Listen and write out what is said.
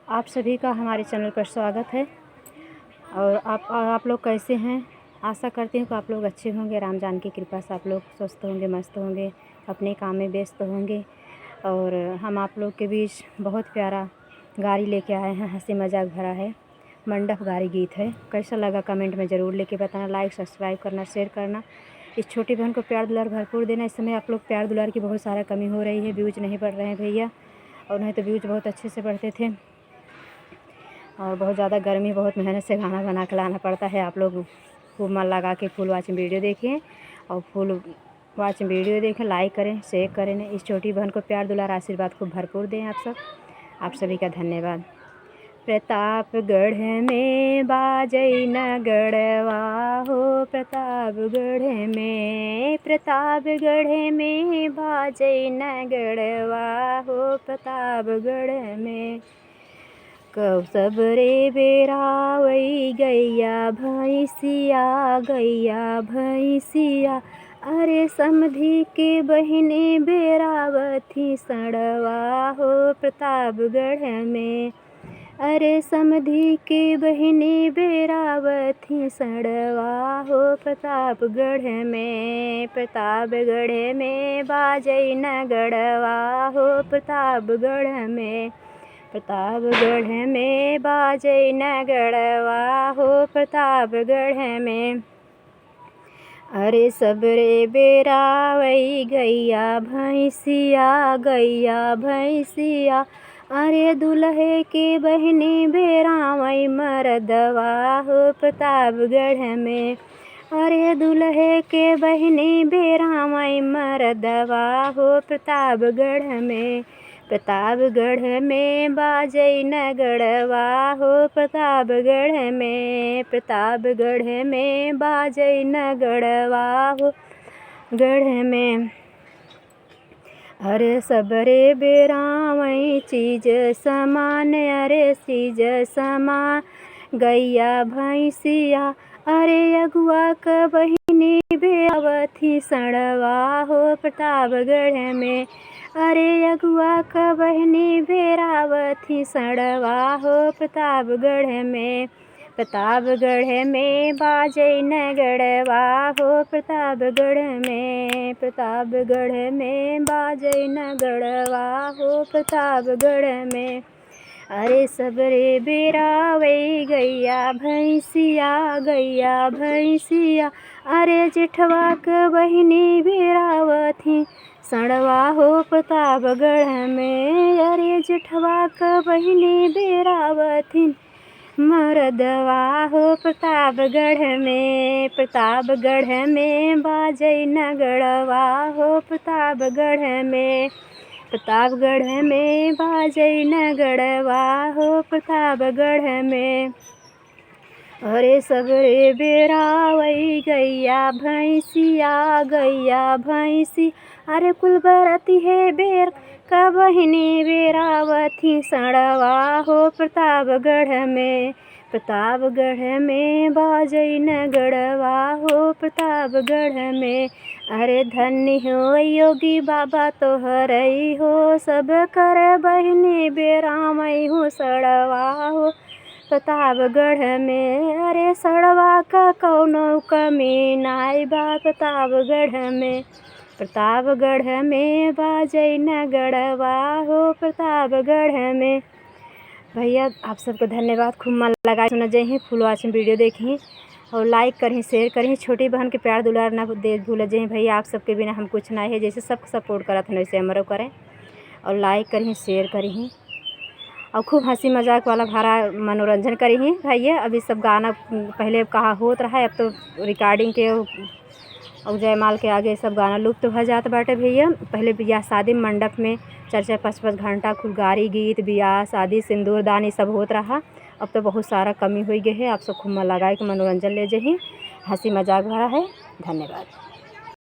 आप सभी का हमारे चैनल पर स्वागत है। और आप लोग कैसे हैं? आशा करती हूँ कि आप लोग अच्छे होंगे। राम जान की कृपा से आप लोग स्वस्थ होंगे, मस्त होंगे, अपने काम में व्यस्त होंगे। और हम आप लोग के बीच बहुत प्यारा गारी लेके आए हैं, हंसी मजाक भरा है, मंडप गारी गीत है। कैसा लगा कमेंट में ज़रूर लेके बताना। लाइक सब्सक्राइब करना, शेयर करना। इस छोटी बहन को प्यार दुलार भरपूर देना। इस समय आप लोग प्यार दुलार की बहुत सारा कमी हो रही है, व्यूज नहीं बढ़ रहे हैं भैया, और नहीं तो व्यूज बहुत अच्छे से बढ़ते थे। और बहुत ज़्यादा गर्मी, बहुत मेहनत से खाना बना के लाना पड़ता है। आप लोग खूब मन लगा के फुल वॉचिंग वीडियो देखें और फुल वॉचिंग वीडियो देखें, लाइक करें, शेयर करें। इस छोटी बहन को प्यार दुलार आशीर्वाद खूब भरपूर दें आप सभी का धन्यवाद। प्रतापगढ़ में बाजई नगड़वा हो, प्रतापगढ़ में बाजई नगड़वा हो, प्रतापगढ़ में कब सबरे बेरावई गैया भैंसिया, अरे समधी के बहिनी बेरावथी सड़वा हो, प्रतापगढ़ में। अरे समधी के बहिनी बेरावथी सड़वा हो, प्रतापगढ़ में। प्रतापगढ़ में बाजई नगड़वा हो, प्रतापगढ़ में। प्रतापगढ़ में बाजई नगड़वा हो, प्रतापगढ़ में। अरे सबरे बेरावई गैया भैंसिया, अरे दुल्हे के बहिनी बेरावई मरदवा हो, प्रतापगढ़ में। अरे दुल्हे के बहिनी बेरावई मरदवा हो, प्रतापगढ़ में। प्रतापगढ़ में बाजई नगड़वा हो, प्रतापगढ़ में। प्रतापगढ़ में बाजई नगड़वा हो, गढ़ में। अरे सबरे बेरावई चीज समान, अरे चीज समान गैया भैंसिया, अरे अगुआ क बहिनी बेरावथी सड़वा हो, प्रतापगढ़ में। अरे अगुआ क बहिनी बेरावथी सड़वा हो, प्रतापगढ़ में। प्रतापगढ़ में बाजई नगड़वा हो, प्रतापगढ़ में। प्रतापगढ़ में बाजई नगड़वा हो, प्रतापगढ़ में। अरे सबरे बेरावई गैया भैंसिया, अरे जेठवा क बहिनी बेरावथी सड़वा हो, प्रतापगढ़ में। अरे जेठवा क बहिनी बेरावथी मरदवा हो, प्रतापगढ़ में। प्रतापगढ़ में बाजई नगड़वा हो, प्रतापगढ़ में। प्रतापगढ़ में बाजई नगड़वा हो, प्रतापगढ़ में। अरे सबरे बेरावई गैया भैंसी, अरे कुल बरती है बेर का बहिनी बेरावथी सड़वा हो, प्रतापगढ़ में। प्रतापगढ़ में बाजई नगड़वा हो, प्रतापगढ़ में। अरे धन्य हो योगी बाबा तोहरई हो, सब कर बहिनी बेरावई हो सड़वा हो, प्रतापगढ़ में। अरे सड़वा का कौनो कमी नाई बा, प्रतापगढ़ में। प्रतापगढ़ में बाजई नगड़वा हो, प्रतापगढ़ में। भैया आप सबको धन्यवाद। खूब मन लगा सुना जय फुल वॉचिंग वीडियो देखिए और लाइक करें, शेयर करें। छोटी बहन के प्यार दुलार ना दे भूल जय भैया। आप सबके बिना हम कुछ ना है। जैसे सबको सपोर्ट करा था वैसे हमरो करें और लाइक करें, शेयर करें और खूब हंसी मजाक वाला भरा मनोरंजन करी भैया। अभी सब गाना पहले कहा होत रहा है, अब तो रिकॉर्डिंग के और जयमाल के आगे सब गाना लुप्त हो जाता बाटे भैया। पहले बियाह शादी मंडप में 4-4 5-5 घंटा खूब गारी गीत, बियाह शादी, सिंदूर दान ये सब होत रहा। अब तो बहुत सारा कमी हो गई है। आप सब खूब मन लगाए के मनोरंजन ले जही, हंसी मजाक भरा है। धन्यवाद।